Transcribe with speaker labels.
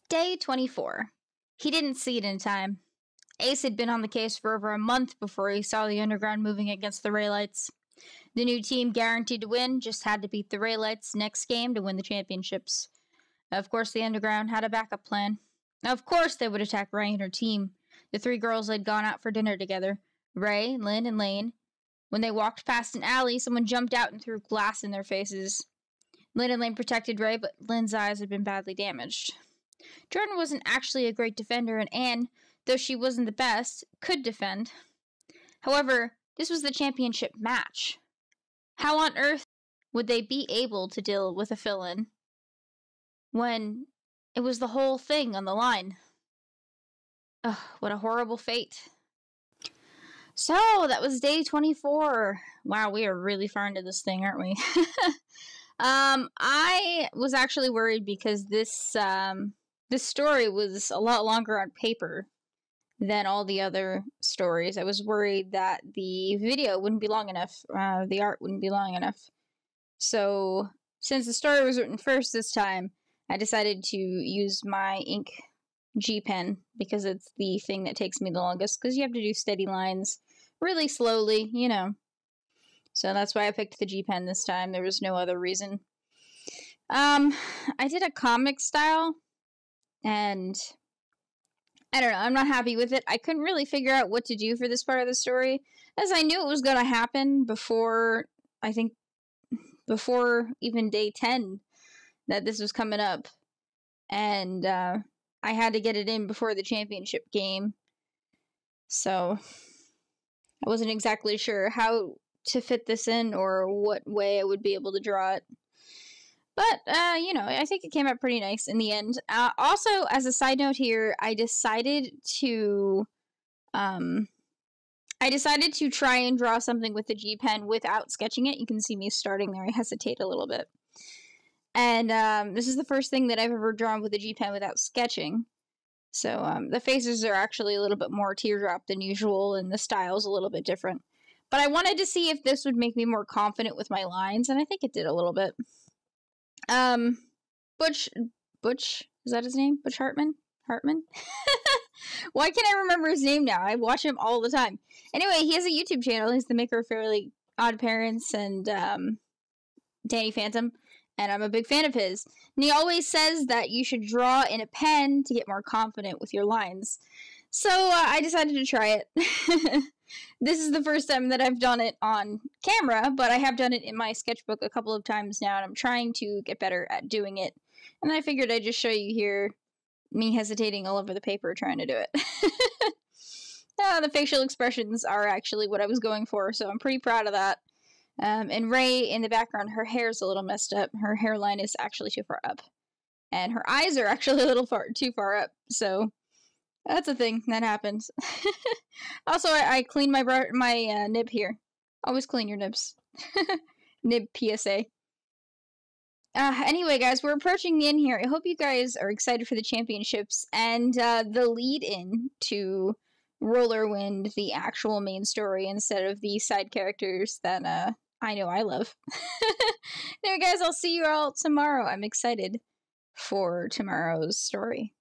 Speaker 1: Day 24. He didn't see it in time. Ace had been on the case for over a month before he saw the Underground moving against the Raylights. The new team guaranteed to win, just had to beat the Raylights next game to win the championships. Of course, the Underground had a backup plan. Of course, they would attack Ray and her team. The three girls had gone out for dinner together, Ray, Lynn, and Lane. When they walked past an alley, someone jumped out and threw glass in their faces. Lynn and Lane protected Ray, but Lynn's eyes had been badly damaged. Jordan wasn't actually a great defender, and Anne, though she wasn't the best, could defend. However, this was the championship match. How on earth would they be able to deal with a fill-in when it was the whole thing on the line? Ugh, what a horrible fate. So, that was day 24. Wow, we are really far into this thing, aren't we? I was actually worried because this story was a lot longer on paper than all the other stories. I was worried that the video wouldn't be long enough, the art wouldn't be long enough. So, since the story was written first this time, I decided to use my ink G pen because it's the thing that takes me the longest, because you have to do steady lines really slowly, you know. So that's why I picked the G pen this time. There was no other reason. I did a comic style, and I don't know, I'm not happy with it. I couldn't really figure out what to do for this part of the story, as I knew it was going to happen before, I think, before even day 10, that this was coming up. And, I had to get it in before the championship game. So, I wasn't exactly sure how to fit this in or what way I would be able to draw it. But, you know, I think it came out pretty nice in the end. Also, as a side note here, I decided to try and draw something with the G pen without sketching it. You can see me starting there. I hesitate a little bit. And, this is the first thing that I've ever drawn with the G pen without sketching. So, the faces are actually a little bit more teardrop than usual, and the style's a little bit different. But I wanted to see if this would make me more confident with my lines, and I think it did a little bit. Butch, is that his name? Butch Hartman? Why can't I remember his name now? I watch him all the time. Anyway, he has a YouTube channel. He's the maker of Fairly Odd Parents and, Danny Phantom, and I'm a big fan of his. And he always says that you should draw in a pen to get more confident with your lines. So, I decided to try it. This is the first time that I've done it on camera, but I have done it in my sketchbook a couple of times now, and I'm trying to get better at doing it. And I figured I'd just show you here me hesitating all over the paper trying to do it. The facial expressions are actually what I was going for, so I'm pretty proud of that. And Ray, in the background, her hair's a little messed up. Her hairline is actually too far up. And her eyes are actually a little too far up, so that's a thing that happens. Also, I cleaned my nib here. Always clean your nibs. Nib PSA. Anyway, guys, we're approaching the end here. I hope you guys are excited for the championships and the lead-in to Rollerwind, the actual main story, instead of the side characters that I know I love. Anyway, guys, I'll see you all tomorrow. I'm excited for tomorrow's story.